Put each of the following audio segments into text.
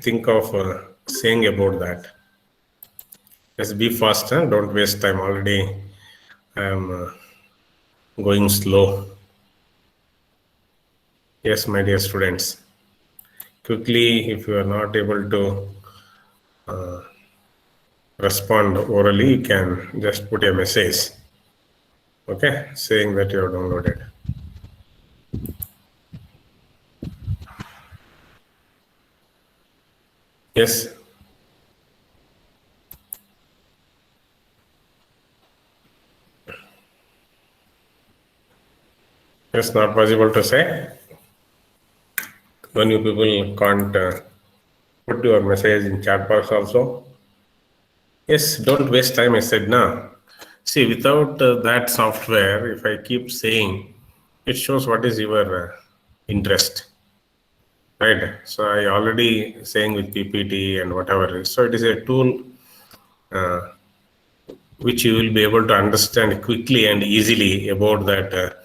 think of saying about that. Just be fast, huh? Don't waste time. Already I am going slow. Yes, my dear students. Quickly, if you are not able to respond orally, you can just put a message, okay, saying that you have downloaded. Yes. It's not possible to say. When you people can't put your message in chat box also. Yes, don't waste time, I said, no. See, without that software, if I keep saying, it shows what is your interest, right? So I already saying with PPT and whatever. So it is a tool which you will be able to understand quickly and easily about that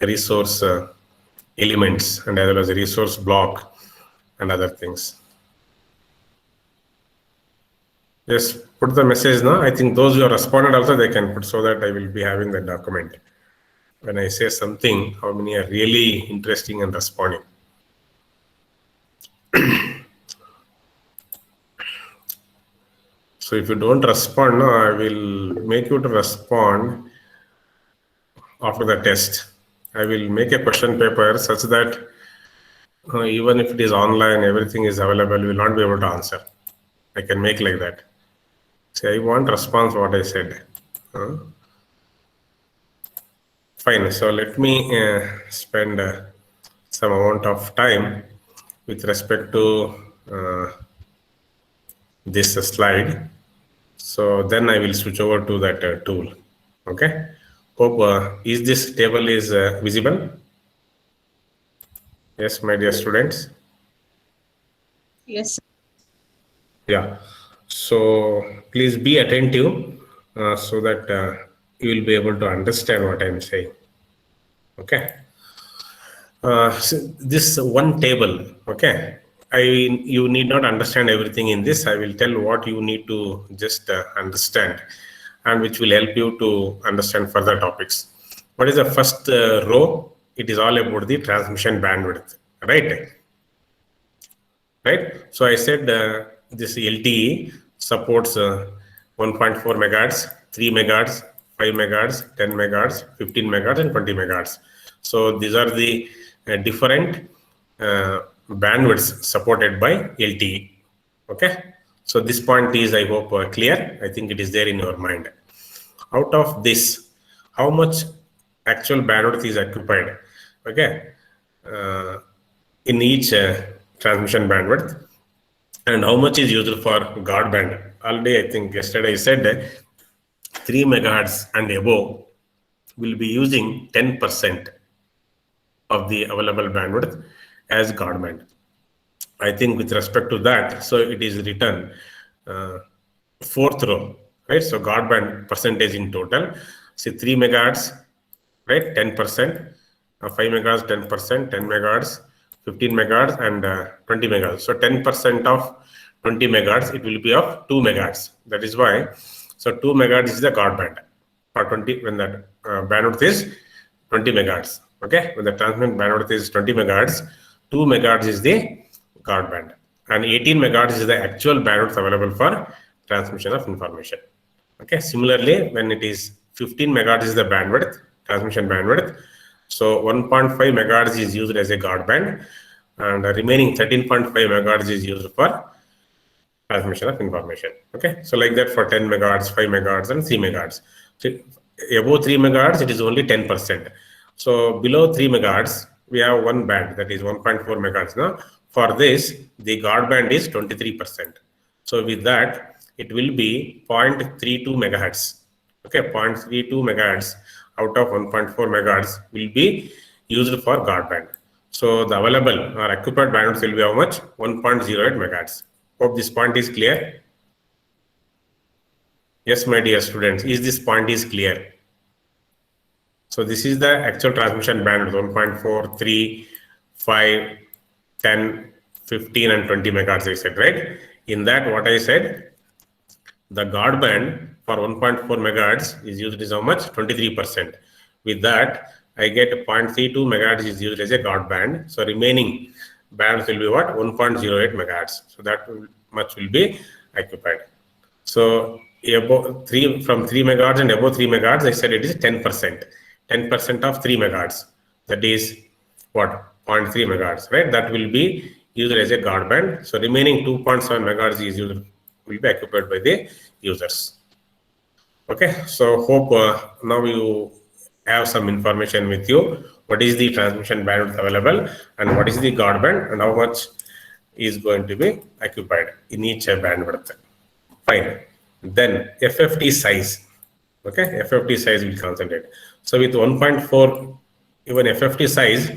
resource elements and as well as a resource block and other things. Just put the message now. I think those who have responded also they can put, so that I will be having the document. When I say something, how many are really interesting and responding. So if you don't respond, no, I will make you to respond after the test. I will make a question paper such that even if it is online, everything is available, you will not be able to answer. I can make like that. Say, I want response what I said. Fine. So let me spend some amount of time with respect to this slide. So then I will switch over to that tool. Okay. Hope is this table is visible? Yes, my dear students. Yes. Yeah. So please be attentive so that you will be able to understand what I am saying. Okay. So this one table. Okay. You need not understand everything in this. I will tell what you need to just understand, and which will help you to understand further topics. What is the first row? It is all about the transmission bandwidth, right? Right. So I said this LTE supports 1.4 megahertz, 3 megahertz, 5 megahertz, 10 megahertz, 15 megahertz, and 20 megahertz. So these are the different bandwidths supported by LTE. Okay. So this point is, I hope, clear. I think it is there in your mind. Out of this, how much actual bandwidth is occupied? Okay. In each transmission bandwidth, and how much is used for guard band. Already, I think yesterday I said 3 megahertz and above will be using 10% of the available bandwidth as guard band. I think with respect to that, so it is written fourth row, right? So guard band percentage in total. See, 3 megahertz, right? 10%, 5 megahertz, 10%, 10 megahertz, 15 megahertz, and 20 megahertz. So 10% of 20 megahertz, it will be of 2 megahertz. That is why, so 2 megahertz is the guard band for 20, when the bandwidth is 20 megahertz. Okay, when the transmission bandwidth is 20 megahertz, 2 megahertz is the guard band, and 18 megahertz is the actual bandwidth available for transmission of information. Okay, similarly, when it is 15 megahertz is the bandwidth, transmission bandwidth, so 1.5 megahertz is used as a guard band, and the remaining 13.5 megahertz is used for transmission of information. Okay, so like that for 10 megahertz, 5 megahertz, and 3 megahertz. So above 3 megahertz, it is only 10%. So below 3 megahertz, we have one band, that is 1.4 megahertz. Now, for this, the guard band is 23%. So with that, it will be 0.32 megahertz. Okay, 0.32 megahertz out of 1.4 megahertz will be used for guard band. So the available or occupied bandwidth will be how much? 1.08 megahertz. Hope this point is clear. Yes, my dear students, is this point is clear? So this is the actual transmission bandwidth: 1.4, 3, 5, 10, 15 and 20 megahertz, I said, right? In that, what I said, the guard band for 1.4 megahertz is used as how much? 23%. With that, I get 0.32 megahertz is used as a guard band. So remaining bands will be what? 1.08 megahertz. So that much will be occupied. So above from 3 megahertz and above 3 megahertz, I said it is 10%. 10% of 3 megahertz. That is what? 0.3 megahertz, right? That will be used as a guard band. So remaining 2.7 megahertz is used, will be occupied by the users. Okay, so hope now you have some information with you. What is the transmission bandwidth available and what is the guard band and how much is going to be occupied in each bandwidth. Fine. Then FFT size. Okay, FFT size will concentrate. So with 1.4, even FFT size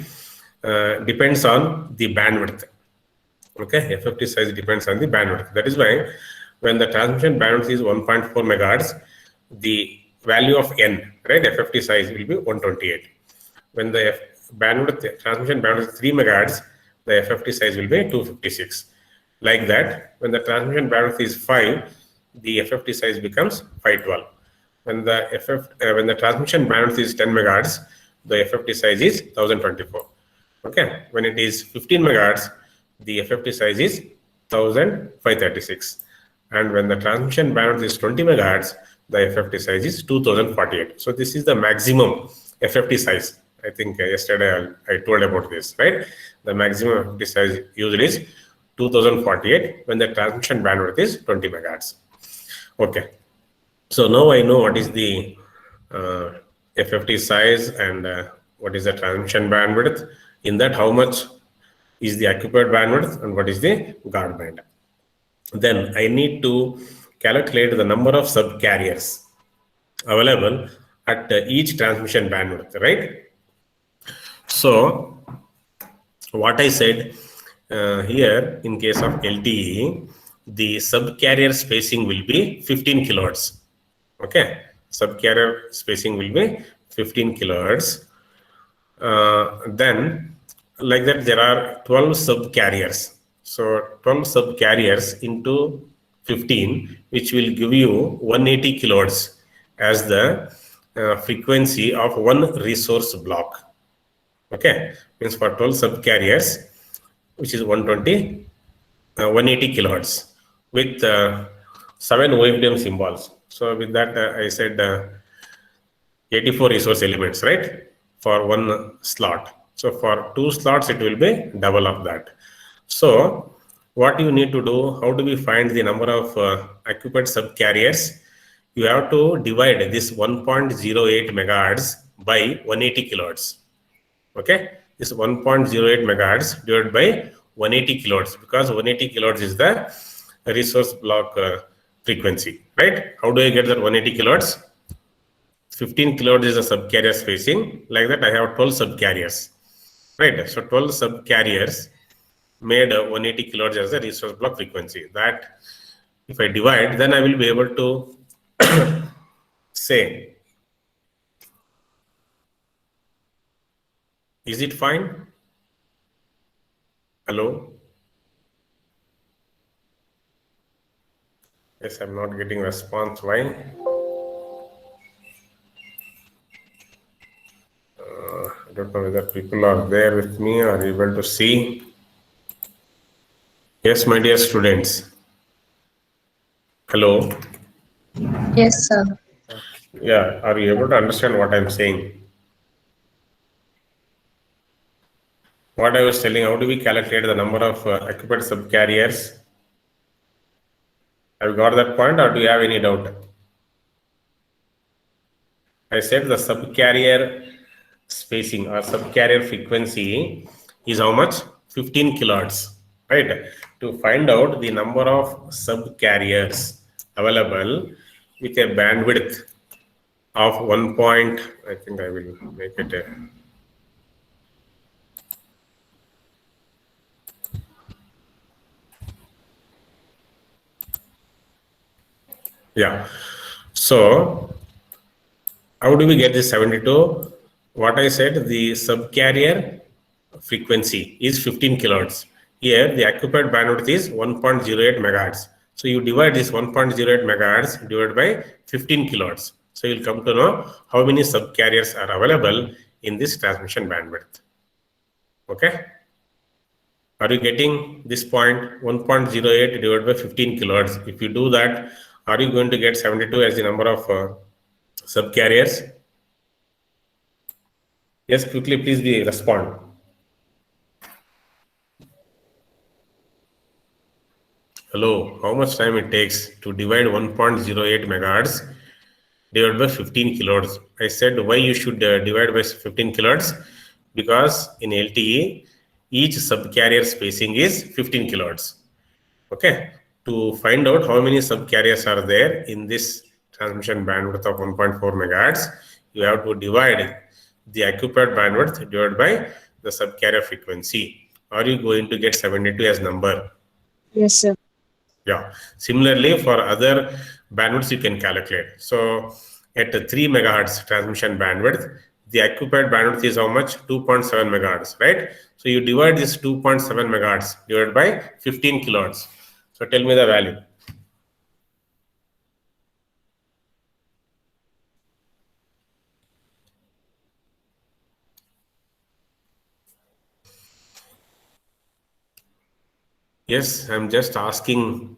depends on the bandwidth. Okay, FFT size depends on the bandwidth. That is why when the transmission bandwidth is 1.4 megahertz, the value of n, right, FFT size will be 128. When the transmission bandwidth is 3 megahertz, the FFT size will be 256. Like that, when the transmission bandwidth is 5, the FFT size becomes 512. When the transmission bandwidth is 10 megahertz, the FFT size is 1024. Okay, when it is 15 megahertz, the FFT size is 1536. And when the transmission bandwidth is 20 megahertz, the FFT size is 2048. So this is the maximum FFT size. I think yesterday I told about this, right? The maximum FFT size used is 2048 when the transmission bandwidth is 20 megahertz. Okay. So now I know what is the FFT size and what is the transmission bandwidth. In that, how much is the occupied bandwidth and what is the guard band. Then I need to calculate the number of subcarriers available at each transmission bandwidth, right? So what I said here, in case of LTE, the subcarrier spacing will be 15 kilohertz. Okay, subcarrier spacing will be 15 kilohertz. Then, like that, there are 12 subcarriers. So 12 subcarriers into 15, which will give you 180 kilohertz as the frequency of one resource block. Okay, means for 12 subcarriers, which is 180 kilohertz with 7 OFDM symbols. So with that, I said 84 resource elements, right, for one slot. So for 2 slots, it will be double of that. So what you need to do, how do we find the number of occupied subcarriers? You have to divide this 1.08 megahertz by 180 kilohertz. Okay, this 1.08 megahertz divided by 180 kilohertz, because 180 kilohertz is the resource block frequency, right? How do I get that 180 kilohertz? 15 kilohertz is a subcarrier spacing. Like that, I have 12 subcarriers, right? So 12 subcarriers made 180 kilohertz as a resource block frequency. That if I divide, then I will be able to say, is it fine? Hello? Yes, I'm not getting response. Why? I don't know whether people are there with me or able to see. Yes, my dear students. Hello? Yes, sir. Yeah, are you able to understand what I'm saying? What I was telling, how do we calculate the number of occupied subcarriers? Have you got that point, or do you have any doubt? I said the subcarrier spacing or subcarrier frequency is how much? 15 kilohertz, right? To find out the number of subcarriers available with a bandwidth of 1 point, I think I will make it a yeah. So how do we get this 72? What I said, the subcarrier frequency is 15 kilohertz. Here, the occupied bandwidth is 1.08 megahertz. So you divide this 1.08 megahertz divided by 15 kilohertz. So you'll come to know how many subcarriers are available in this transmission bandwidth. Okay. Are you getting this point? 1.08 divided by 15 kilohertz. If you do that, are you going to get 72 as the number of subcarriers? Yes, quickly, please respond. Hello, how much time it takes to divide 1.08 megahertz divided by 15 kilohertz? I said why you should divide by 15 kilohertz, because in LTE, each subcarrier spacing is 15 kilohertz. Okay, to find out how many subcarriers are there in this transmission bandwidth of 1.4 megahertz, you have to divide the occupied bandwidth divided by the subcarrier frequency. Are you going to get 72 as number? Yes, sir. Yeah. Similarly, for other bandwidths, you can calculate. So at 3 megahertz transmission bandwidth, the occupied bandwidth is how much? 2.7 megahertz, right? So you divide this 2.7 megahertz divided by 15 kilohertz. So tell me the value. Yes, I'm just asking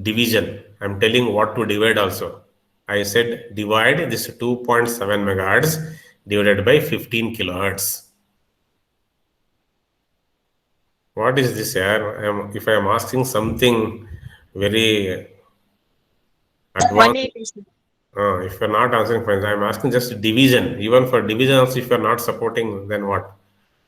division. I'm telling what to divide also. I said divide this 2.7 megahertz divided by 15 kilohertz. What is this here? If I am asking something very advanced, 180. if you're not answering, fine. I'm asking just division. Even for division, also, if you're not supporting, then what?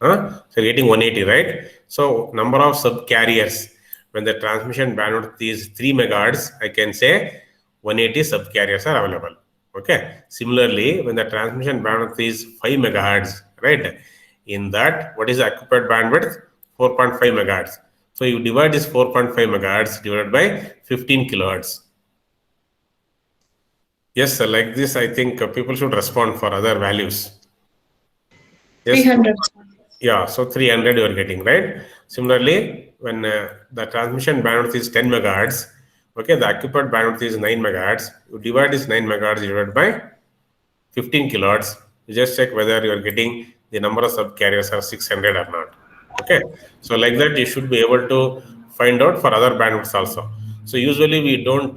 So getting 180, right? So number of subcarriers. When the transmission bandwidth is 3 megahertz, I can say 180 subcarriers are available. Okay. Similarly, when the transmission bandwidth is 5 megahertz, right? In that, what is the occupied bandwidth? 4.5 megahertz. So you divide this 4.5 megahertz divided by 15 kilohertz. Yes, sir, like this, I think people should respond for other values. Yes. 300. Yeah, so 300 you are getting, right? Similarly, when the transmission bandwidth is 10 megahertz, okay, the occupied bandwidth is 9 megahertz. You divide this 9 megahertz divided by 15 kilohertz. You just check whether you are getting the number of subcarriers are 600 or not. Okay, so like that, you should be able to find out for other bandwidths also. So usually we don't,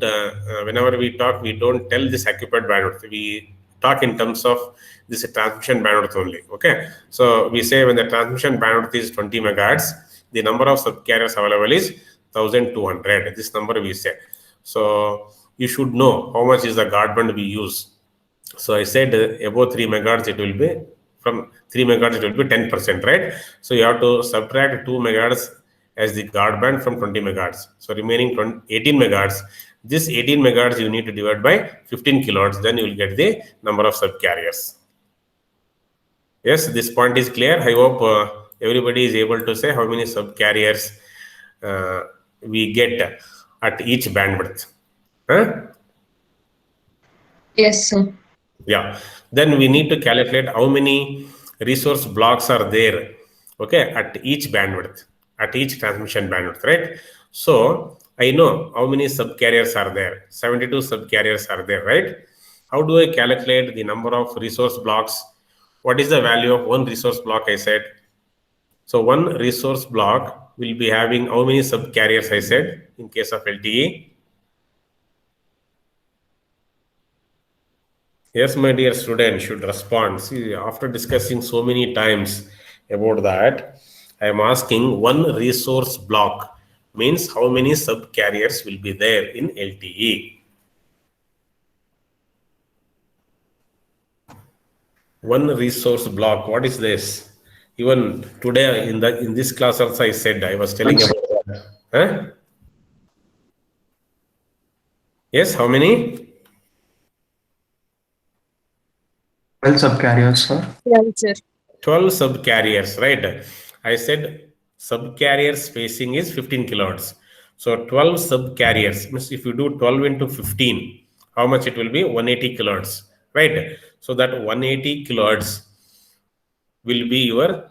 whenever we talk, we don't tell this occupied bandwidth. We talk in terms of this transmission bandwidth only. Okay, so we say when the transmission bandwidth is 20 megahertz, the number of subcarriers available is 1200. This number we say. So you should know how much is the guard band we use. So I said above 3 megahertz, it will be from 3 megahertz, it will be 10%, right? So you have to subtract 2 megahertz as the guard band from 20 megahertz. So remaining 18 megahertz, this 18 megahertz you need to divide by 15 kilohertz, then you will get the number of subcarriers. Yes, this point is clear. I hope everybody is able to say how many subcarriers we get at each bandwidth. Huh? Yes, sir. Yeah. Then we need to calculate how many resource blocks are there, okay, at each bandwidth, at each transmission bandwidth, right? So I know how many subcarriers are there. 72 subcarriers are there, right? How do I calculate the number of resource blocks? What is the value of one resource block? I said. So one resource block will be having how many subcarriers? I said in case of LTE. Yes, my dear student, should respond. See, after discussing so many times about that, I am asking one resource block means how many subcarriers will be there in LTE. One resource block. What is this? Even today in this class also I said I was telling about that. Huh? Yes, how many? 12 subcarriers, sir. Yes, sir. 12 subcarriers, right? I said subcarrier spacing is 15 kilohertz. So 12 subcarriers means if you do 12 into 15, how much it will be? 180 kilohertz, right? So that 180 kilohertz will be your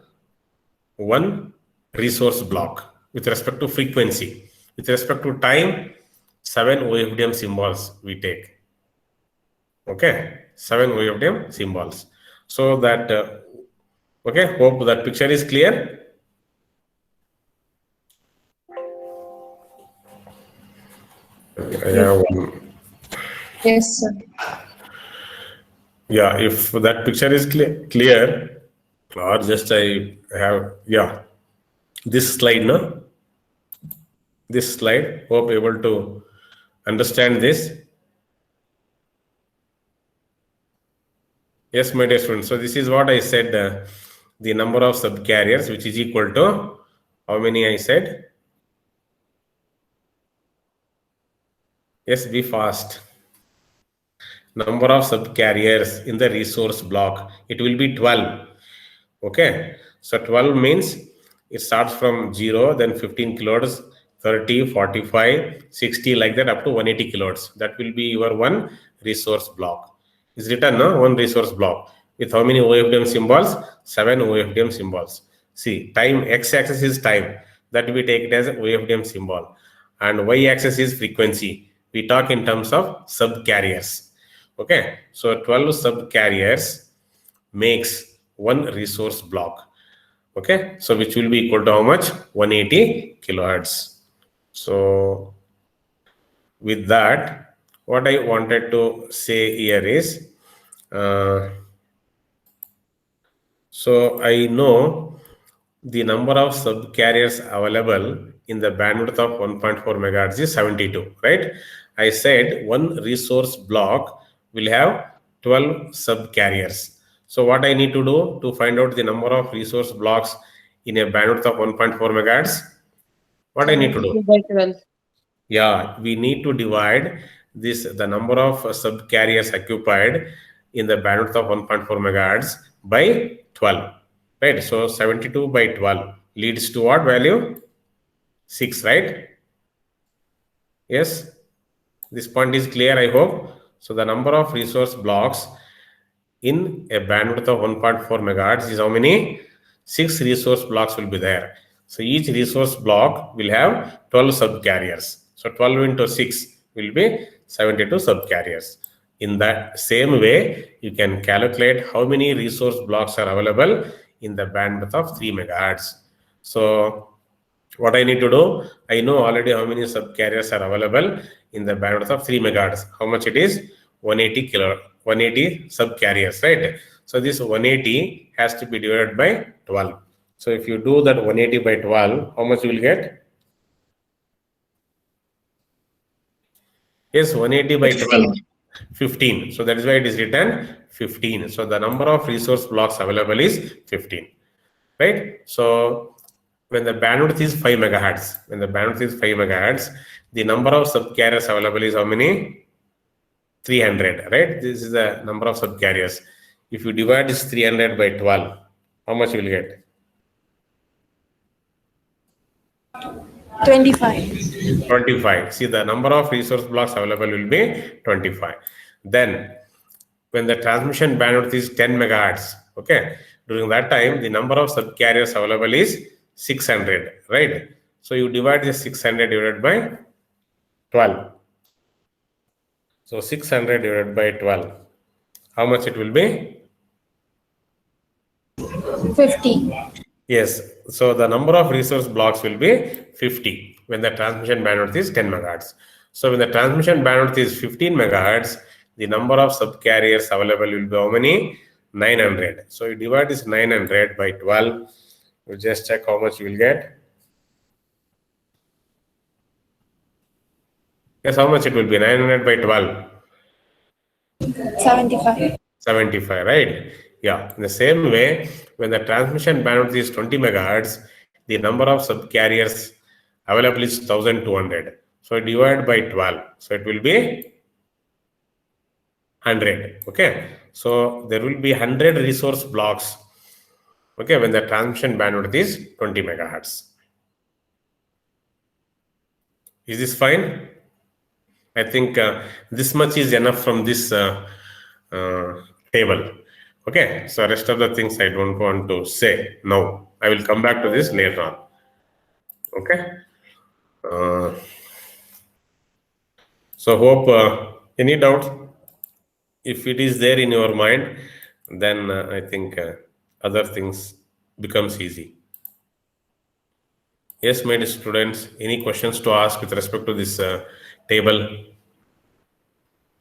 one resource block. with respect to frequency. With respect to time, 7 OFDM symbols we take. Okay, 7 OFDM symbols. So that, okay, hope that picture is clear. I have one. Yes, sir. Yeah, if that picture is clear, or just I have, yeah, this slide, no? This slide, hope able to understand this. Yes, my dear students. So this is what I said, the number of subcarriers, which is equal to, how many I said? Yes, be fast. Number of subcarriers in the resource block, it will be 12. Okay, so 12 means it starts from 0, then 15 kilohertz, 30, 45, 60, like that up to 180 kilohertz. That will be your one resource block. It's written, no? One resource block. With how many OFDM symbols? 7 OFDM symbols. See, time, x-axis is time. That we take it as OFDM symbol. And y-axis is frequency. We talk in terms of subcarriers. Okay, so 12 subcarriers makes one resource block. Okay, so which will be equal to how much? 180 kilohertz. So with that, what I wanted to say here is, so I know the number of subcarriers available in the bandwidth of 1.4 megahertz is 72, right? I said one resource block will have 12 subcarriers. So what I need to do to find out the number of resource blocks in a bandwidth of 1.4 megahertz? What I need to do? 72 by 12. Yeah, we need to divide this, the number of subcarriers occupied in the bandwidth of 1.4 megahertz by 12, right? So 72 by 12 leads to what value? 6, right? Yes, this point is clear, I hope. So the number of resource blocks in a bandwidth of 1.4 megahertz is how many? 6 resource blocks will be there. So each resource block will have 12 subcarriers. So 12 into 6 will be 72 subcarriers. In that same way, you can calculate how many resource blocks are available in the bandwidth of 3 megahertz. So what I need to do, I know already how many subcarriers are available in the bandwidth of 3 megahertz. How much it is? 180 subcarriers, right? So this 180 has to be divided by 12. So if you do that 180 by 12, how much you will get? Yes, 180 by 12. 15. So that is why it is written 15. So the number of resource blocks available is 15. Right? So when the bandwidth is 5 megahertz, the number of subcarriers available is how many? 300, right? This is the number of subcarriers. If you divide this 300 by 12, how much you will get? 25. 25. See, the number of resource blocks available will be 25. Then, when the transmission bandwidth is 10 megahertz, okay, during that time, the number of subcarriers available is 600, right? So, you divide this 600 divided by 12. So, 600 divided by 12. How much it will be? 50. Yes. So the number of resource blocks will be 50 when the transmission bandwidth is 10 megahertz. So when the transmission bandwidth is 15 megahertz, the number of subcarriers available will be how many? 900. So you divide this 900 by 12. You just check how much you will get. Yes, how much it will be? 900 by 12. 75. 75, right? Yeah. In the same way, when the transmission bandwidth is 20 megahertz, the number of subcarriers available is 1200. So divide by 12. So it will be 100. Okay. So there will be 100 resource blocks. Okay. When the transmission bandwidth is 20 megahertz. Is this fine? I think this much is enough from this table. Okay, so rest of the things I don't want to say now. I will come back to this later on. Okay. Uh, so hope any doubts? If it is there in your mind, then I think other things becomes easy. Yes, my dear students, any questions to ask with respect to this table?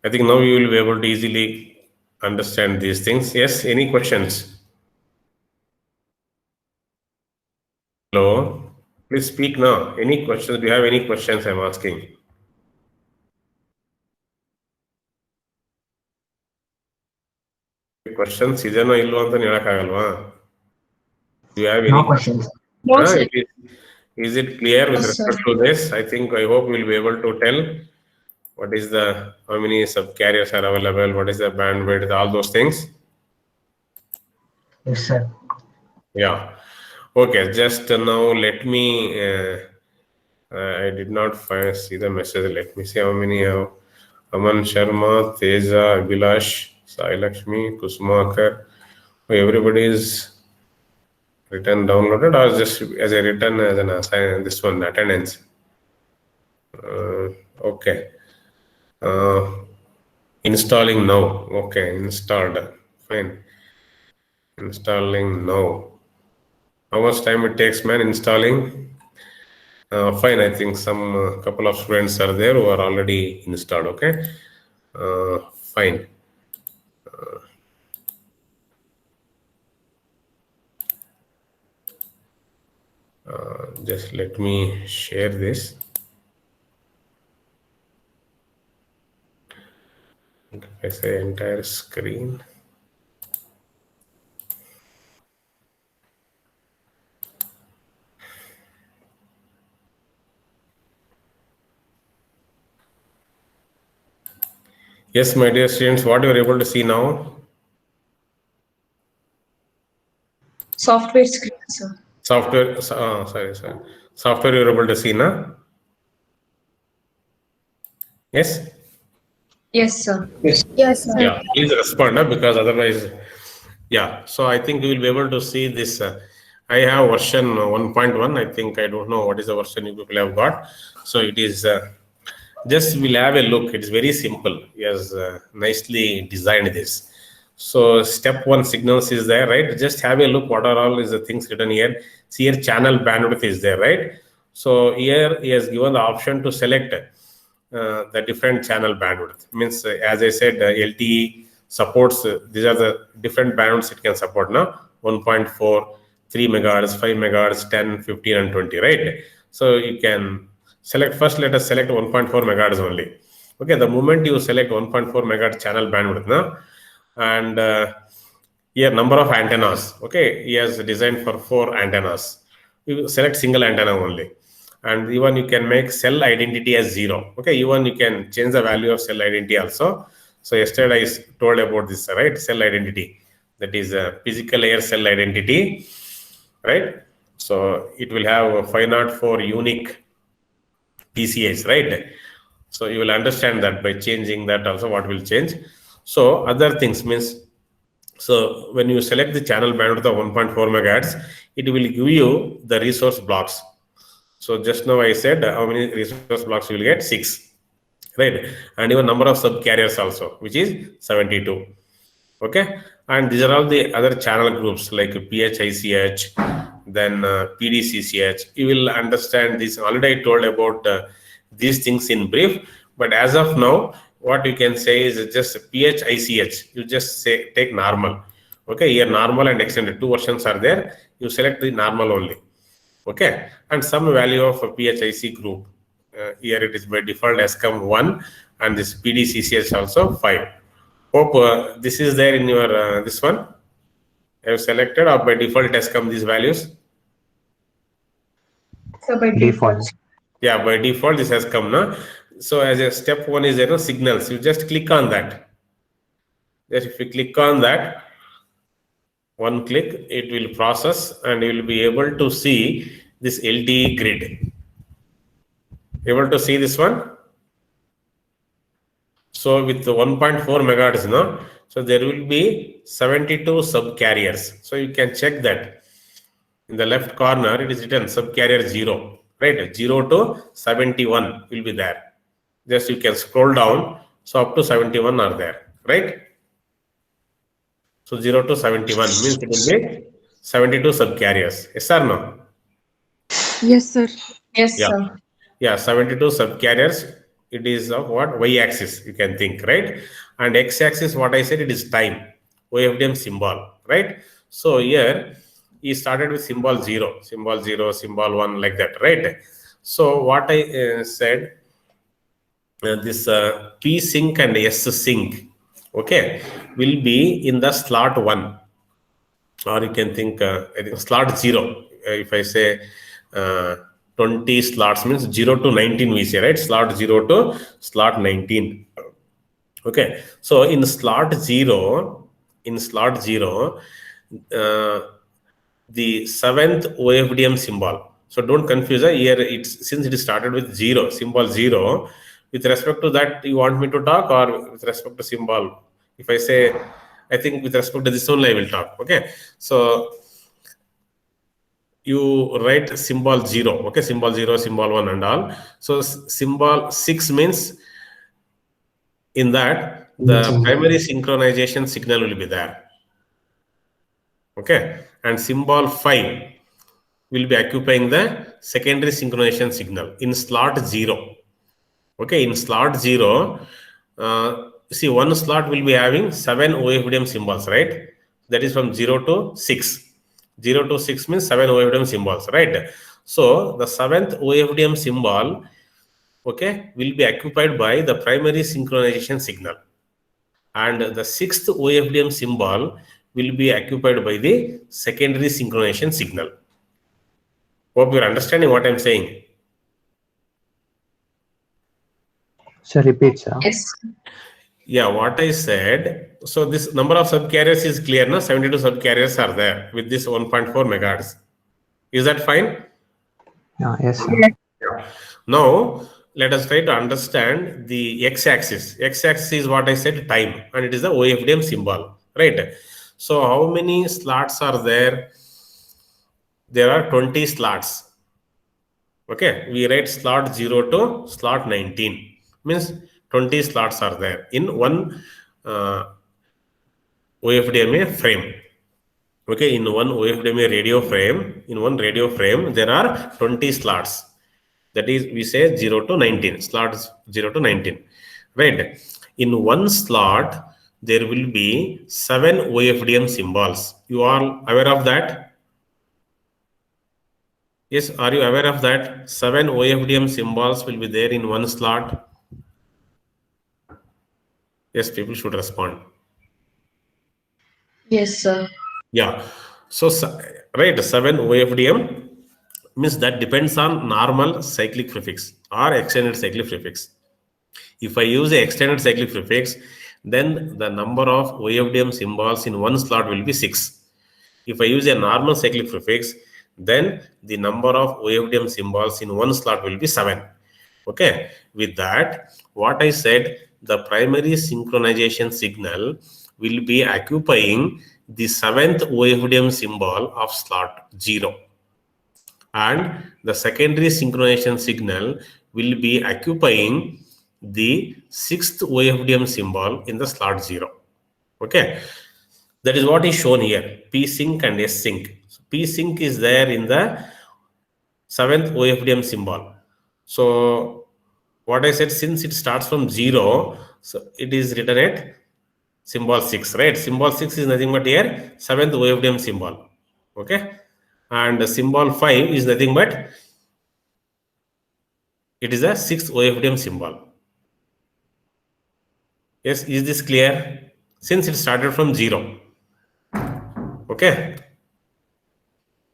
I think now you will be able to easily understand these things. Yes, any questions? Hello, please speak now. Any questions? Do you have any questions I'm asking? Questions ಇದೆನೋ ಇಲ್ವೋ ಅಂತ ಹೇಳಕ್ಕಾಗಲ್ವಾ? Do you have No any? questions. No, sir. Is it clear with Yes, sir. respect to this? I hope we'll be able to tell what is the, how many subcarriers are available, what is the bandwidth, all those things. Yes, sir. Yeah. Okay, just now let me, I did not see the message. Let me see how many have. Aman Sharma, Teja, Abhilash, Sai Lakshmi, Kusmakar. Everybody is written downloaded or just as a written as an assign this one attendance. Okay. Installing now. Okay, installed. Fine. Installing now. How much time it takes, man, installing? Fine, I think some couple of students are there who are already installed. Okay. Fine. Just let me share this. If I say entire screen. Yes, my dear students, what you are able to see now? Software screen, sir. Software, sorry. Software you are able to see, na? Yes? Yes, sir. Yes, sir. Yeah, please respond, because otherwise, yeah. So I think you will be able to see this. I have version 1.1. I think I don't know what is the version you people have got. So it is just we'll have a look. It's very simple. He has nicely designed this. So step one signals is there, right? Just have a look. What are all is the things written here? See here, channel bandwidth is there, right? So here he has given the option to select the different channel bandwidth. Means as I said, LTE supports. These are the different bandwidths it can support now. 1.4, 3 megahertz, 5 megahertz, 10, 15, and 20, right? So you can select first. Let us select 1.4 megahertz only. Okay, the moment you select 1.4 megahertz channel bandwidth now, and here number of antennas. Okay, he has designed for 4 antennas. You select single antenna only, and even you can make cell identity as 0. Okay, even you can change the value of cell identity also. So yesterday I told about this, right? Cell identity, that is a physical layer cell identity, right? So it will have 504 unique PCAs, right? So you will understand that by changing that also what will change. So other things means, so when you select the channel bandwidth of 1.4 megahertz, it will give you the resource blocks. So just now I said how many resource blocks you will get? 6, right? And even number of sub carriers also, which is 72. Okay, and these are all the other channel groups like PHICH, then PDCCH. You will understand this. Already I told about these things in brief, but as of now, what you can say is just PHICH. You just say take normal. Okay, here normal and extended 2 versions are there. You select the normal only. Okay, and some value of a PHIC group. Here it is by default SCOM 1, and this PDCCH also 5. Hope this is there in your this one. I have selected, or by default has come these values. So by Default. Yeah, by default this has come now. So as a step one is there, signals. You just click on that. Just if you click on that, one click, it will process, and you will be able to see this LTE grid. Able to see this one? So with the 1.4 megahertz, no? So there will be 72 sub carriers. So you can check that. In the left corner, it is written subcarrier 0. right? 0 to 71 will be there. Just you can scroll down. So up to 71 are there, right? So 0 to 71 means it will be 72 subcarriers. Yes or no? Yes, sir. Yes, Yeah. sir. Yeah, 72 subcarriers. It is of what? Y-axis, you can think, right? And X-axis, what I said, it is time. OFDM symbol, right? So here, he started with symbol 0, symbol 1, like that, right? So what I said, this P sync and S sync, okay, will be in the slot 1, or you can think I think slot 0. If I say 20 slots means 0 to 19 we say, right? Slot 0 to slot 19. Okay, so in slot 0, uh, the seventh OFDM symbol. So don't confuse here. It's since it started with 0, symbol 0. With respect to that, you want me to talk, or with respect to symbol? If I say, I think with respect to this only I will talk. Okay, so you write symbol 0. Okay, symbol 0, symbol 1, and all. So symbol 6 means in that the primary synchronization signal will be there. Okay, and symbol 5 will be occupying the secondary synchronization signal in slot 0. Okay, in slot 0, see, one slot will be having 7 OFDM symbols, right? That is from 0 to 6. 0 to 6 means 7 OFDM symbols, right? So the 7th OFDM symbol, okay, will be occupied by the primary synchronization signal, and the 6th OFDM symbol will be occupied by the secondary synchronization signal. Hope you're understanding what I'm saying. Sir, repeat, sir. Yes. Yeah, what I said. So this number of subcarriers is clear, no? 72 subcarriers are there with this 1.4 megahertz. Is that fine? Yes, sir. Yeah. Now, let us try to understand the x-axis. X-axis is what I said, time, and it is the OFDM symbol, right? So how many slots are there? There are 20 slots. Okay, we write slot 0 to slot 19. Means 20 slots are there in one OFDMA frame. Okay, in one OFDMA radio frame, there are 20 slots. That is, we say 0 to 19, slots 0 to 19. Right? In one slot, there will be 7 OFDM symbols. You are aware of that? Yes, are you aware of that? 7 OFDM symbols will be there in one slot. Yes, people should respond. Yes, sir. Yeah. So, right, 7 OFDM means that depends on normal cyclic prefix or extended cyclic prefix. If I use the extended cyclic prefix, then the number of OFDM symbols in one slot will be 6. If I use a normal cyclic prefix, then the number of OFDM symbols in one slot will be 7. Okay, with that, what I said, the primary synchronization signal will be occupying the 7th OFDM symbol of slot 0, and the secondary synchronization signal will be occupying the 6th OFDM symbol in the slot 0. Okay, that is what is shown here, P sync and S sync. So P sync is there in the 7th OFDM symbol. So what I said, since it starts from 0, so it is written at symbol 6, right? Symbol 6 is nothing but here 7th OFDM symbol. Okay, and symbol 5 is nothing but it is a 6th OFDM symbol. Yes, is this clear? Since it started from 0. Okay,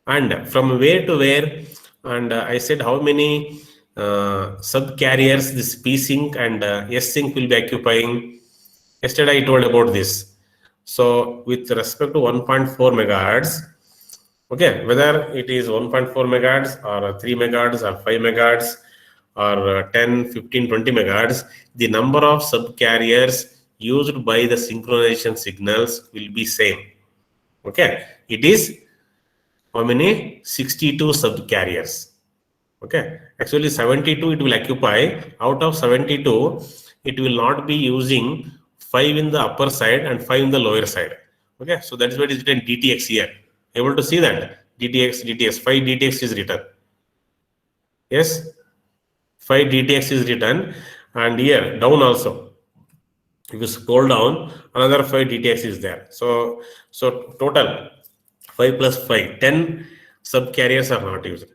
and from where to where, and I said how many subcarriers this P sync and S sync will be occupying. Yesterday I told about this. So with respect to 1.4 megahertz, okay, whether it is 1.4 megahertz or 3 megahertz or 5 megahertz or 10, 15, 20 megahertz, the number of subcarriers used by the synchronization signals will be same. Okay, it is how many? 62 subcarriers. Okay, actually 72 it will occupy. Out of 72, it will not be using 5 in the upper side and 5 in the lower side. Okay, so that is why it is written DTX here. Able to see that? DTX, 5 DTX is written. Yes, 5 DTX is written, and here down also. If you scroll down, another 5 DTX is there. So total 5 plus 5, 10 subcarriers are not used.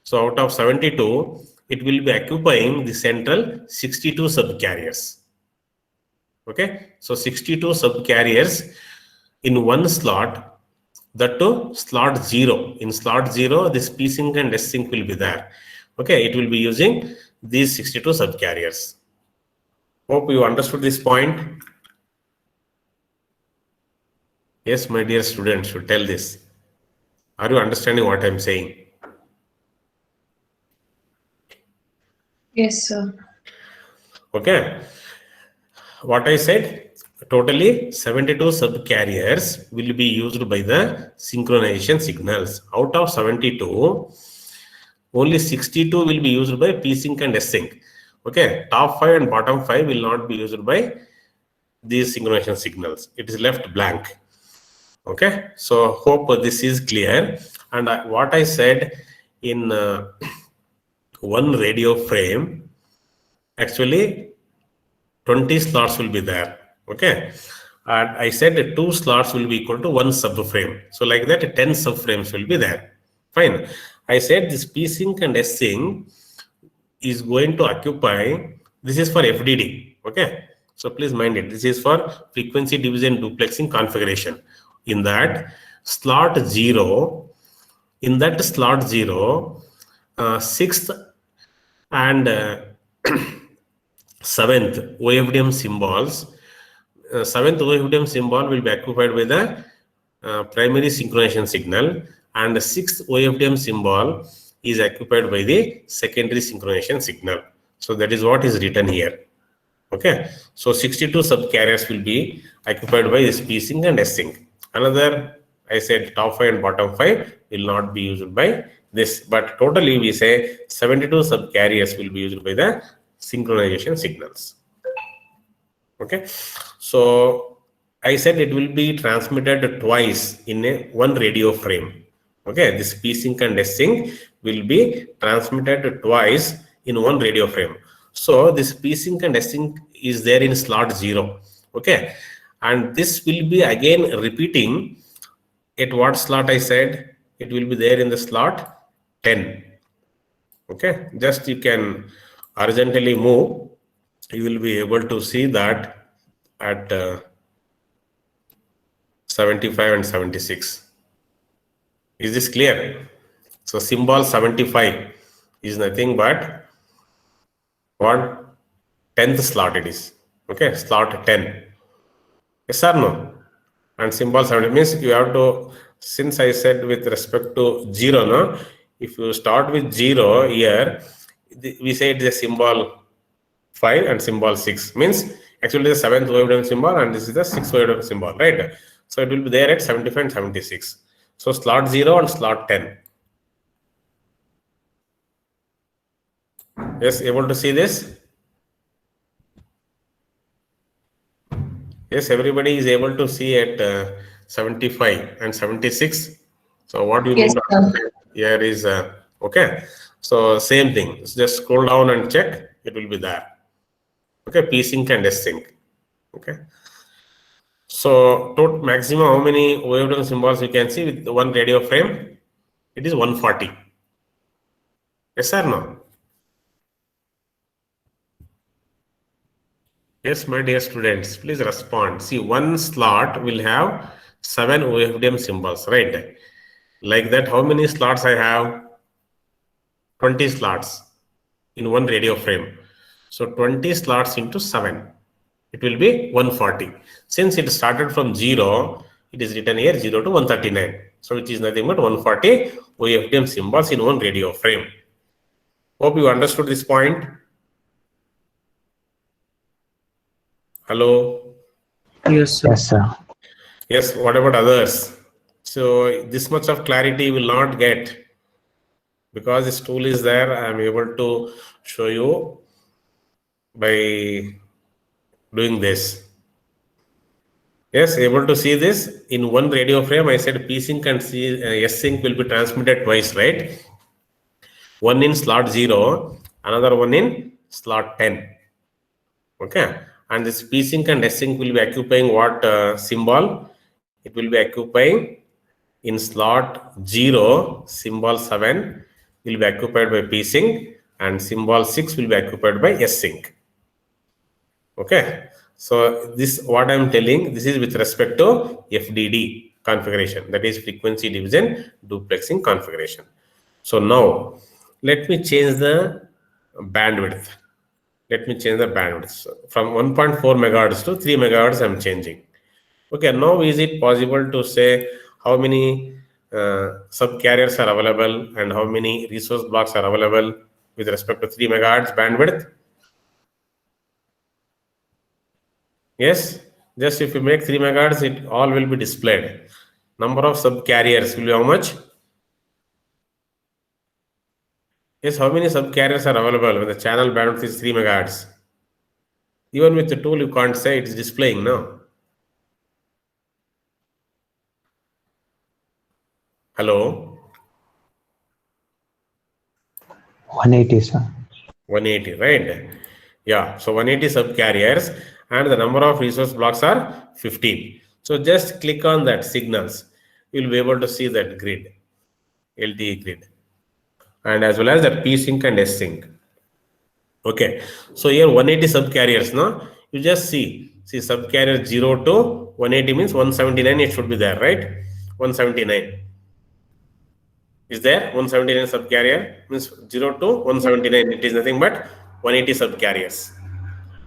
So out of 72, it will be occupying the central 62 subcarriers. Okay, so 62 subcarriers in one slot, that to slot 0. In slot 0, this P sync and S sync will be there. Okay, it will be using these 62 subcarriers. Hope you understood this point. Yes, my dear students, should tell this. Are you understanding what I'm saying? Yes, sir. Okay. What I said, totally 72 subcarriers will be used by the synchronization signals. Out of 72, only 62 will be used by P sync and S sync. Okay, top 5 and bottom 5 will not be used by these synchronization signals. It is left blank. Okay, so hope this is clear. And what I said in one radio frame, actually 20 slots will be there. Okay, and I said 2 slots will be equal to 1 subframe. So like that, 10 subframes will be there. Fine. I said this P sync and S sync is going to occupy. This is for FDD. Okay, so please mind it. This is for frequency division duplexing configuration. In that slot 0, in that slot 0, 6th and 7th OFDM symbols, 7th OFDM symbol will be occupied by the primary synchronization signal, and the 6th OFDM symbol is occupied by the secondary synchronization signal. So that is what is written here. Okay, so 62 subcarriers will be occupied by this P sync and S sync. Another, I said top 5 and bottom 5 will not be used by this, but totally we say 72 subcarriers will be used by the synchronization signals. Okay, so I said it will be transmitted twice in one radio frame. Okay, this P sync and S sync will be transmitted twice in one radio frame. So this P sync and S sync is there in slot 0. Okay, and this will be again repeating at what slot I said? It will be there in the slot 10. Okay, just you can horizontally move. You will be able to see that at 75 and 76. Is this clear? So symbol 75 is nothing but what 10th slot it is. Okay, slot 10. Yes or no? And symbol 70 means you have to, since I said with respect to 0, no? If you start with 0 here, we say it is a symbol 5 and symbol 6. Means actually the 7th waveform symbol and this is the 6th waveform symbol, right? So it will be there at 75 and 76. So slot 0 and slot 10. Yes, able to see this? Yes, everybody is able to see at 75 and 76. So what you Yes, need to sir. understand here is, okay. So same thing, just scroll down and check, it will be there. Okay, P sync and S sync. Okay. So total maximum how many waveform symbols you can see with one radio frame? It is 140. Yes or no? Yes, my dear students, please respond. See, one slot will have 7 OFDM symbols, right? Like that, how many slots I have? 20 slots in one radio frame. So 20 slots into 7. It will be 140. Since it started from 0, it is written here 0 to 139. So it is nothing but 140 OFDM symbols in one radio frame. Hope you understood this point. Hello? Yes, sir. Yes, sir. Yes, what about others? So this much of clarity will not get. Because this tool is there, I am able to show you by doing this. Yes, able to see this in one radio frame. I said P-Sync and S-Sync will be transmitted twice, right? One in slot 0, another one in slot 10. Okay, and this P-Sync and S-Sync will be occupying what symbol? It will be occupying in slot 0, symbol 7 will be occupied by P-Sync and symbol 6 will be occupied by S-Sync. Okay, so this what I am telling, this is with respect to FDD configuration, that is frequency division duplexing configuration. So now let me change the bandwidth. Let me change the bandwidth. So from 1.4 megahertz to 3 megahertz I am changing. Okay, now is it possible to say how many subcarriers are available and how many resource blocks are available with respect to 3 megahertz bandwidth? Yes, just if you make 3 megahertz, it all will be displayed. Number of subcarriers will be how much? Yes, how many subcarriers are available when the channel bandwidth is 3 megahertz? Even with the tool, you can't say it's displaying now. Hello? 180, sir. 180, right? Yeah, so 180 subcarriers and the number of resource blocks are 15. So just click on that signals. You'll be able to see that grid, LTE grid, and as well as that P-Sync and S-Sync. Okay, so here 180 subcarriers, no? You just see subcarrier 0 to 180 means 179, it should be there, right? 179. Is there 179 subcarrier means 0 to 179, it is nothing but 180 subcarriers.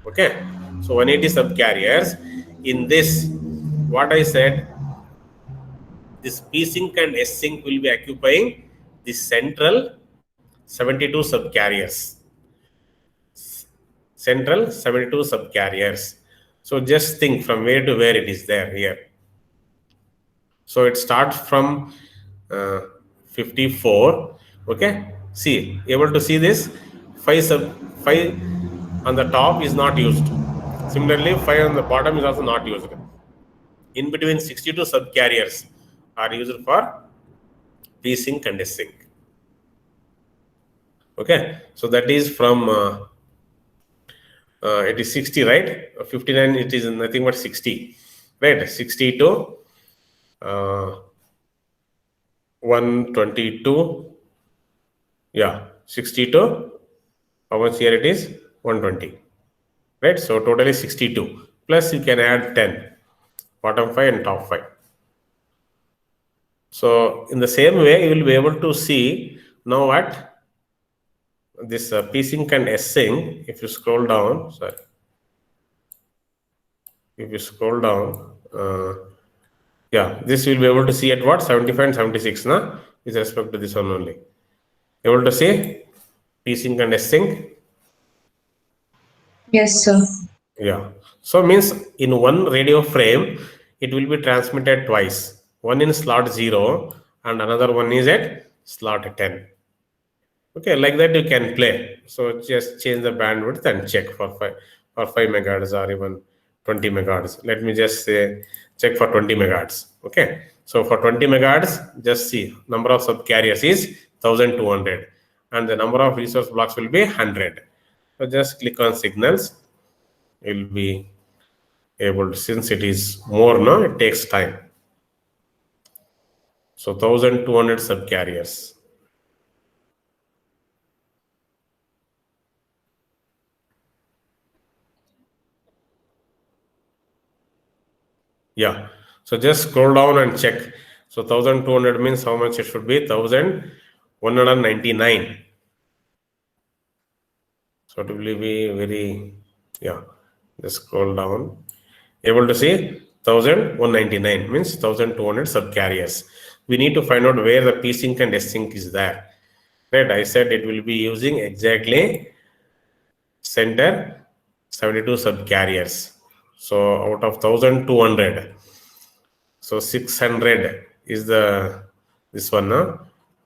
Okay, so 180 subcarriers. In this, what I said, this P-Sync and S-Sync will be occupying the central 72 subcarriers. Central 72 subcarriers. So just think from where to where it is there here. So it starts from 54. Okay, see, able to see this 5 on the top is not used. Similarly, 5 on the bottom is also not used. In between 62 subcarriers are used for P-Sync and S-Sync. Okay, so that is from it is 60, right? 59, it is nothing but 60, right? 60 to 122. Yeah, 60 to how much here it is? 120, right? So totally 62. Plus you can add 10, bottom 5 and top 5. So in the same way, you will be able to see now what this P-Sync and S-Sync. If you scroll down, sorry. If you scroll down, yeah, this will be able to see at what 75 and 76, na? With respect to this one only. Able to see P-Sync and S-Sync? Yes, sir. Yeah. So means in one radio frame, it will be transmitted twice. One in slot 0 and another one is at slot 10. Okay, like that you can play. So just change the bandwidth and check for 5 megahertz or even 20 megahertz. Let me just say check for 20 megahertz. Okay, so for 20 megahertz, just see number of subcarriers is 1200 and the number of resource blocks will be 100. So just click on signals. You'll be able to, since it is more, no, it takes time. So 1200 subcarriers. Yeah, so just scroll down and check. So 1200 means how much it should be? 1199. So it will be very, yeah, just scroll down. Able to see 1199 means 1200 subcarriers. We need to find out where the P-Sync and S-Sync is there. Right, I said it will be using exactly center 72 subcarriers. So out of 1200, so 600 is the this one.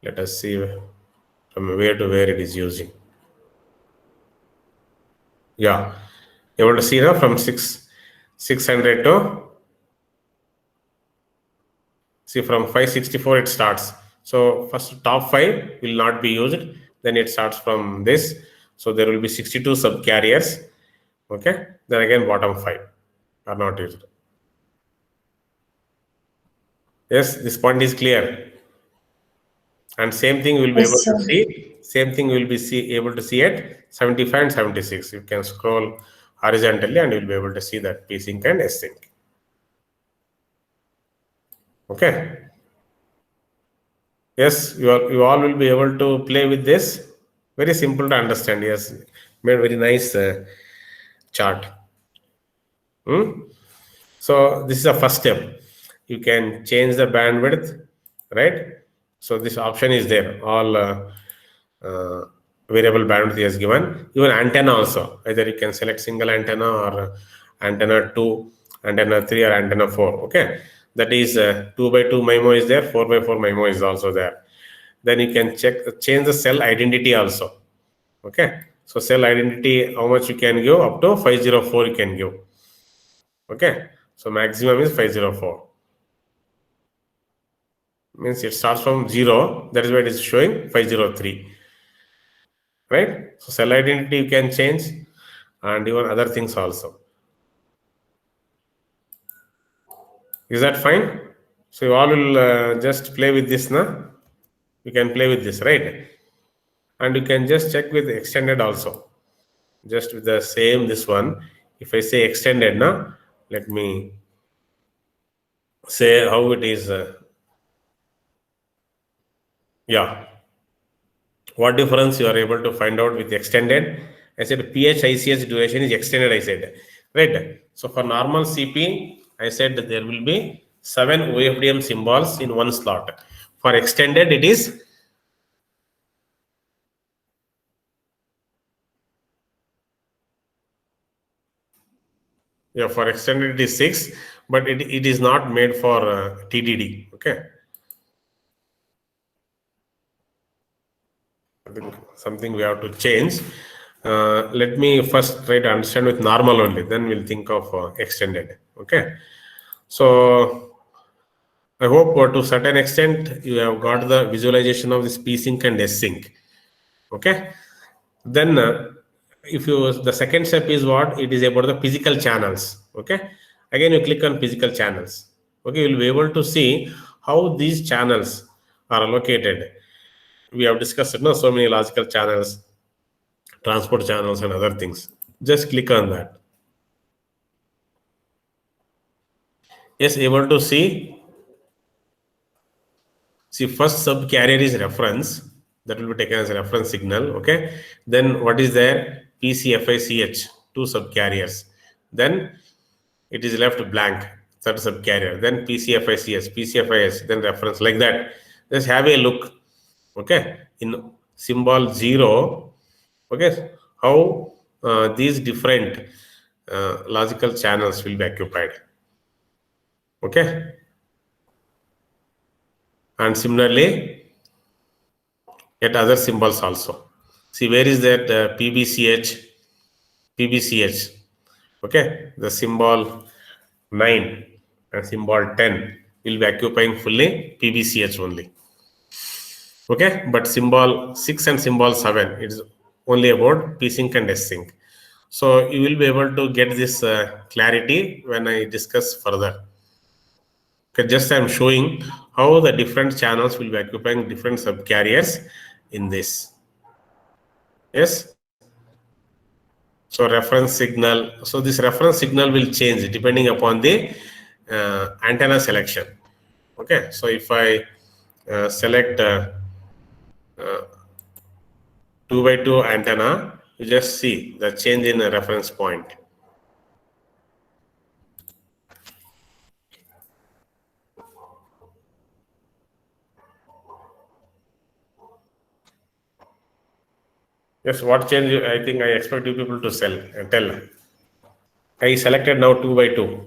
Let us see from where to where it is using. Yeah, you want to see now from 600 to, see from 564 it starts. So first top 5 will not be used, then it starts from this. So there will be 62 subcarriers. Okay, then again bottom 5 are not used. Yes, this point is clear. And same thing we'll be able Yes, to sir. see. Same thing we'll be able to see at 75 and 76. You can scroll horizontally and you'll be able to see that P sync and S sync. Okay. Yes, you all will be able to play with this. Very simple to understand. Yes, made very nice chart. So this is the first step. You can change the bandwidth, right? So this option is there. All uh, variable bandwidth is given. Even antenna also. Either you can select single antenna or antenna 2, antenna 3 or antenna 4. Okay. That is 2x2 MIMO is there, 4x4 MIMO is also there. Then you can change the cell identity also. Okay. So cell identity, how much you can give? Up to 504 you can give. Okay. So maximum is 504. Means it starts from 0. That is why it is showing 503. Right? So cell identity you can change and even other things also. Is that fine? So you all will just play with this now. You can play with this, right? And you can just check with extended also. Just with the same this one. If I say extended now, let me say how it is. Yeah. What difference you are able to find out with extended? I said PHICH duration is extended, I said. Right. So for normal CP, I said that there will be 7 OFDM symbols in one slot. For extended, it is yeah, for extended it is 6, but it is not made for TDD. Okay. I think something we have to change. Let me first try to understand with normal only, then we'll think of extended. Okay. So I hope to a certain extent you have got the visualization of this P sync and S sync. Okay. Then if you the second step is what? It is about the physical channels. Okay. Again, you click on physical channels. Okay, you'll be able to see how these channels are allocated. We have discussed so many logical channels, transport channels, and other things. Just click on that. Yes, able to see. See, first sub carrier is reference. That will be taken as a reference signal. Okay. Then what is there? PCFICH, 2 sub carriers. Then it is left blank, third sub carrier. Then PCFICH, PCFIS, then reference, like that. Just have a look. Okay. In symbol 0, okay, how these different logical channels will be occupied. Okay. And similarly, at other symbols also. See, where is that PBCH? PBCH. Okay, the symbol 9 and symbol 10 will be occupying fully PBCH only. Okay, but symbol 6 and symbol 7 is only about P sync and S sync. So you will be able to get this clarity when I discuss further. Okay, just I am showing how the different channels will be occupying different subcarriers in this. Yes. So reference signal. So this reference signal will change depending upon the antenna selection. Okay. So if I select 2x2 antenna, you just see the change in the reference point. Yes, what change I think I expect you people to tell. I selected now 2x2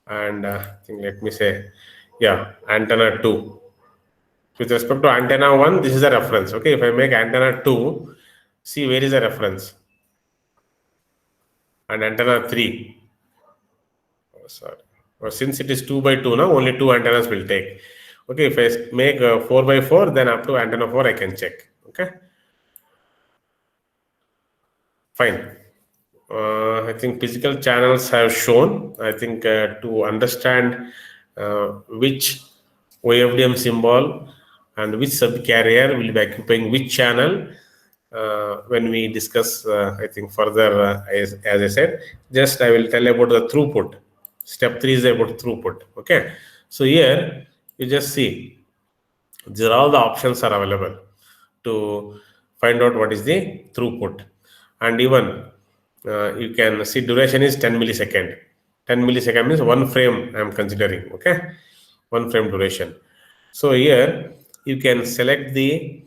and I think let me say, yeah, antenna 2. With respect to antenna 1, this is the reference. Okay, if I make antenna 2, see where is the reference? And antenna 3. Oh, sorry. Since it is 2 by 2 now, only 2 antennas will take. Okay, if I make 4 by 4, then up to antenna 4 I can check. Okay, fine. I think physical channels have shown. I think to understand which OFDM symbol and which subcarrier will be occupying which channel, when we discuss, I think further, as I said, just I will tell about the throughput. Step 3 is about throughput. Okay, so here you just see these are all the options are available to find out what is the throughput. And even you can see duration is 10 millisecond. 10 millisecond means one frame I am considering. Okay, one frame duration. So here you can select the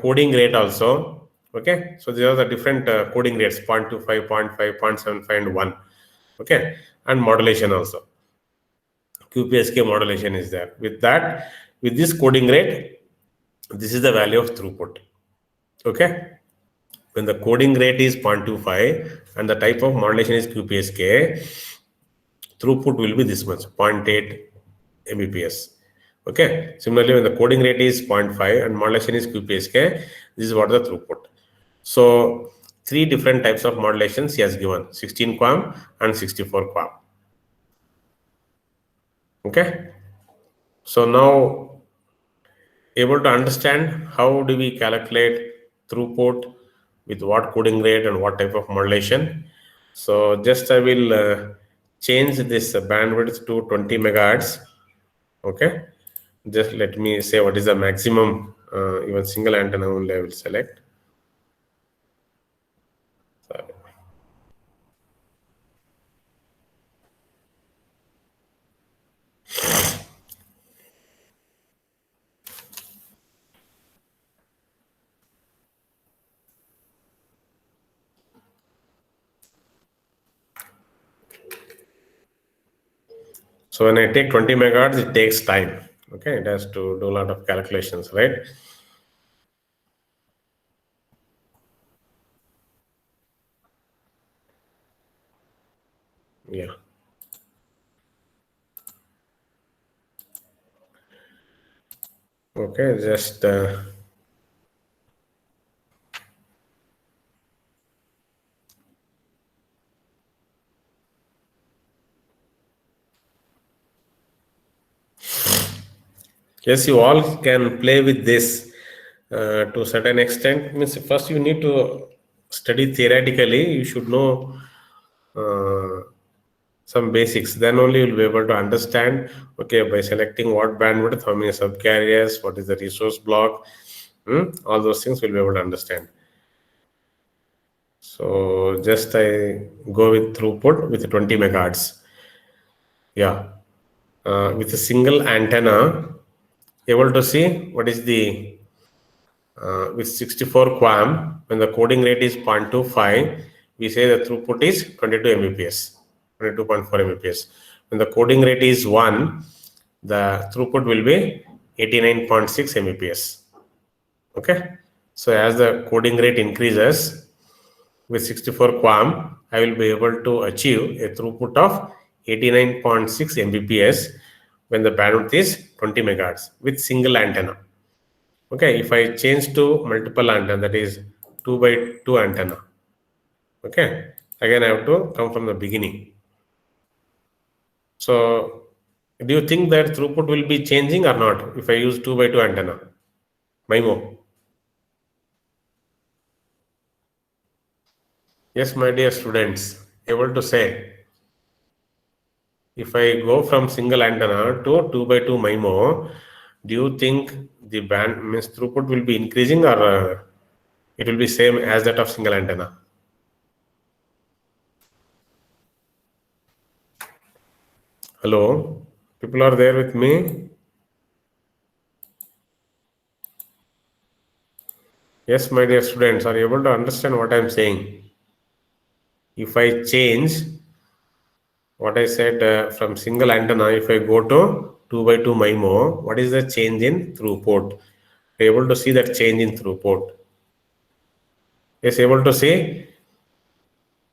coding rate also. Okay, so these are the different coding rates: 0.25, 0.5, 0.75, and 1. Okay, and modulation also. QPSK modulation is there. With that, with this coding rate, this is the value of throughput. Okay, when the coding rate is 0.25 and the type of modulation is QPSK, throughput will be this much, 0.8 Mbps. Okay, similarly, when the coding rate is 0.5 and modulation is QPSK, this is what the throughput. So 3 different types of modulations he has given: 16 QAM and 64 QAM. Okay, so now able to understand how do we calculate throughput with what coding rate and what type of modulation. So just I will change this bandwidth to 20 megahertz. Okay, just let me say what is the maximum, even single antenna only I will select. Sorry. So when I take 20 megahertz, it takes time. Okay, it has to do a lot of calculations, right? Yeah. Okay, just yes, you all can play with this to a certain extent. Means first you need to study theoretically. You should know some basics. Then only you'll be able to understand. Okay, by selecting what bandwidth, how many subcarriers, what is the resource block, all those things we'll be able to understand. So just I go with throughput with 20 megahertz. Yeah, with a single antenna, able to see what is the with 64 QAM, when the coding rate is 0.25, we say the throughput is 22 Mbps, 22.4 Mbps. When the coding rate is 1, the throughput will be 89.6 Mbps. Okay, so as the coding rate increases with 64 QAM, I will be able to achieve a throughput of 89.6 Mbps when the bandwidth is 20 megahertz with single antenna. Okay, if I change to multiple antenna, that is 2 by 2 antenna. Okay, again I have to come from the beginning. So do you think that throughput will be changing or not if I use 2 by 2 antenna? MIMO. Yes, my dear students, able to say, if I go from single antenna to 2 by 2 MIMO, do you think the band means throughput will be increasing or it will be same as that of single antenna? Hello, people are there with me? Yes, my dear students, are you able to understand what I am saying? If I change what I said from single antenna, if I go to 2x2 MIMO, what is the change in throughput? You're able to see that change in throughput. Yes, able to see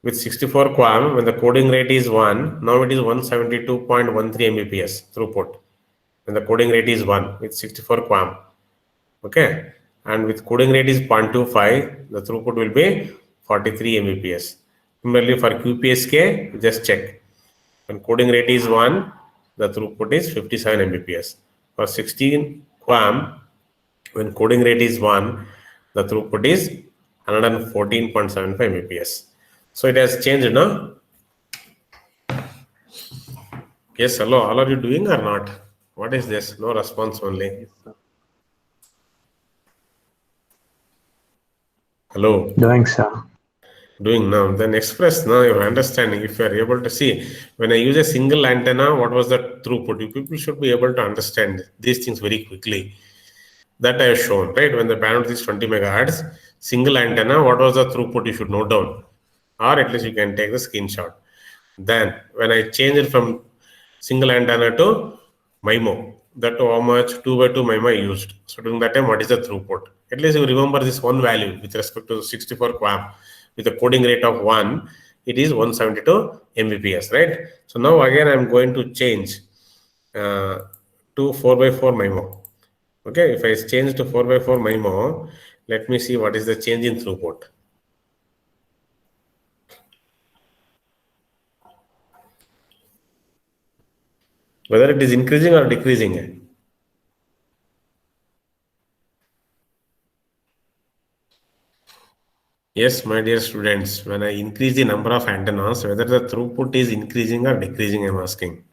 with 64 QAM, when the coding rate is 1, now it is 172.13 Mbps throughput. When the coding rate is 1 with 64 QAM. Okay. And with coding rate is 0.25, the throughput will be 43 Mbps. Similarly, for QPSK, just check. When coding rate is 1, the throughput is 57 Mbps. For 16 QAM, when coding rate is 1, the throughput is 114.75 Mbps. So it has changed, no? Yes, hello. All are you doing or not? What is this? No response only. Hello. Doing, sir. Doing now. Then express now your understanding. If you are able to see, when I use a single antenna, what was the throughput? You people should be able to understand these things very quickly. That I have shown, right? When the bandwidth is 20 megahertz, single antenna, what was the throughput? You should note down, or at least you can take the screenshot. Then when I change it from single antenna to MIMO, that how much 2x2 MIMO I used. So during that time, what is the throughput? At least you remember this one value with respect to 64 QAM with a coding rate of 1, it is 172 Mbps, right? So now again I'm going to change to 4x4 MIMO. Okay, if I change to 4x4 MIMO, let me see what is the change in throughput. Whether it is increasing or decreasing. Yes, my dear students, when I increase the number of antennas, whether the throughput is increasing or decreasing, I'm asking.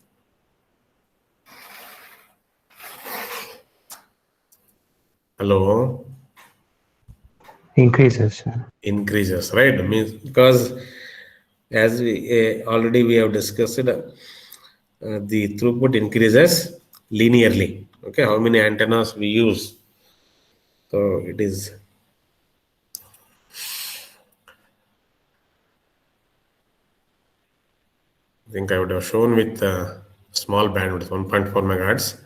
Hello? Increases, sir. Increases, right? Means because as we already we have discussed, the throughput increases linearly. Okay, how many antennas we use? So it is. I think I would have shown with small bandwidth, 1.4 megahertz.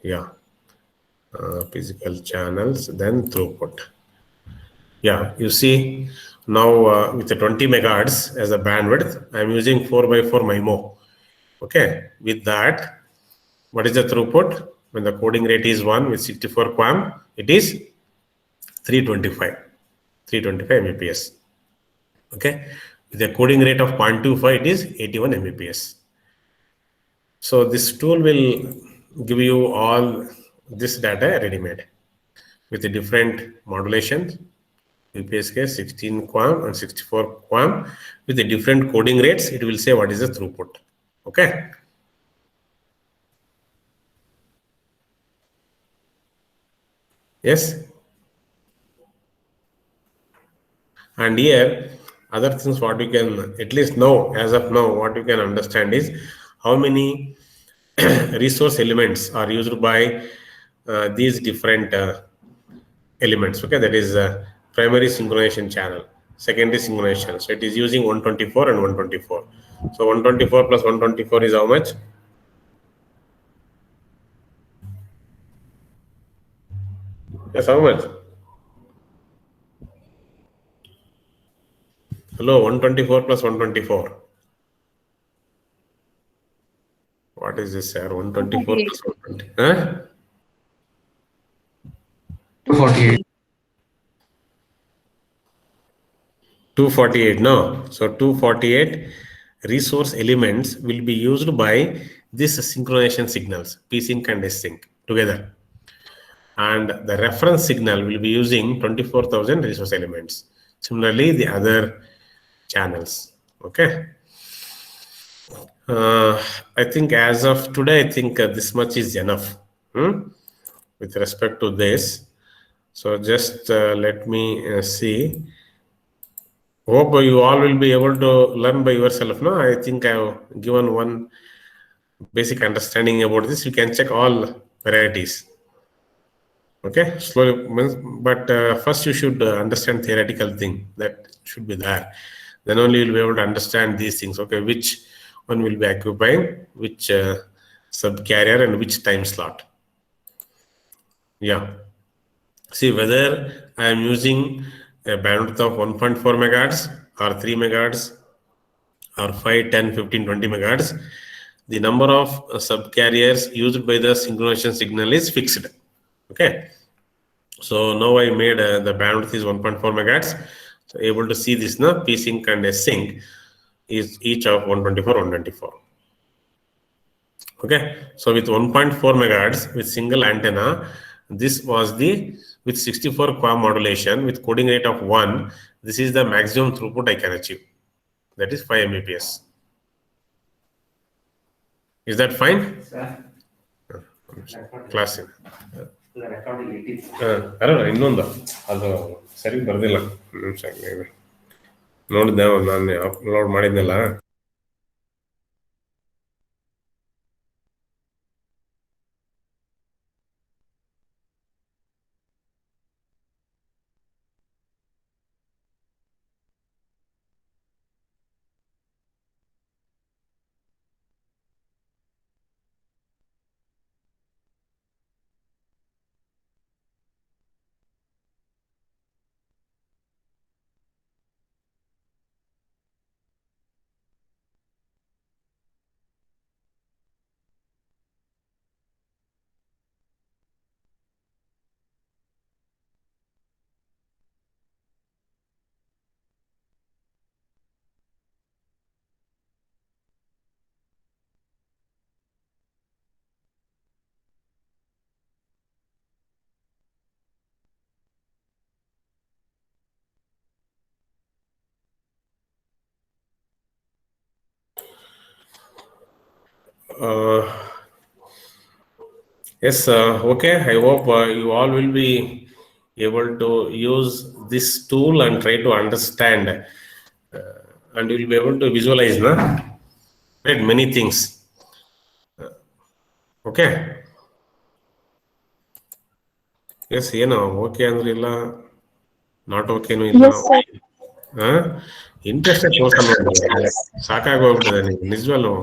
Yeah, physical channels, then throughput. Yeah, you see now with the 20 megahertz as a bandwidth, I'm using 4x4 MIMO. Okay, with that, what is the throughput? When the coding rate is 1 with 64 QAM, it is 325 Mbps. Okay, with a coding rate of 0.25, it is 81 Mbps. So this tool will give you all this data ready-made with the different modulations, UPSK 16 QAM and 64 QAM. With the different coding rates, it will say what is the throughput. Okay. Yes. And here, other things what you can at least know as of now, what you can understand is how many resource elements are used by these different elements. Okay, that is primary synchronization channel, secondary synchronization. So it is using 124 and 124. So 124 plus 124 is how much? Yes, how much? Hello, 124 plus 124. What is this, sir? 124 plus 120. Huh? 248. 248, no. So 248 resource elements will be used by these synchronization signals, P-sync and S-sync together. And the reference signal will be using 24,000 resource elements. Similarly, the other channels. Okay. I think as of today, I think this much is enough with respect to this. So just let me see. Hope you all will be able to learn by yourself. No, I think I have given one basic understanding about this. You can check all varieties. Okay, slowly, but first you should understand theoretical thing that should be there. Then only you'll be able to understand these things. Okay, which one will be occupying which subcarrier and which time slot. Yeah. See whether I am using a bandwidth of 1.4 megahertz or 3 megahertz or 5, 10, 15, 20 megahertz. The number of subcarriers used by the synchronization signal is fixed. Okay. So now I made the bandwidth is 1.4 megahertz. So able to see this now P-sync and S-sync is each of 124, 124. Okay, so with 1.4 megahertz with single antenna, this was the with 64 QAM modulation with coding rate of 1. This is the maximum throughput I can achieve. That is 5 Mbps. Is that fine? Class. ಅಲ್ಲ ಇನ್ನೊಂದು ಅದು ಸರಿ ಬರ್ದಿಲ್ಲ ನೋಡಿದ್ದೆ ನಾನು upload ಮಾಡಿದ್ನಲ್ಲ. Yes, okay. I hope you all will be able to use this tool and try to understand, and you will be able to visualize, right, many things. Okay. Yes, okay ಅಂದ್ರೆ ಇಲ್ಲ, not ಓಕೆನೂ ಇಲ್ಲ. Interest ತೋರ್ಸಲ್ಲ, ಸಾಕಾಗೋಗ್ಬಿಟ್ಟಿದೆ ನಿಜವಲ್ಲೂ.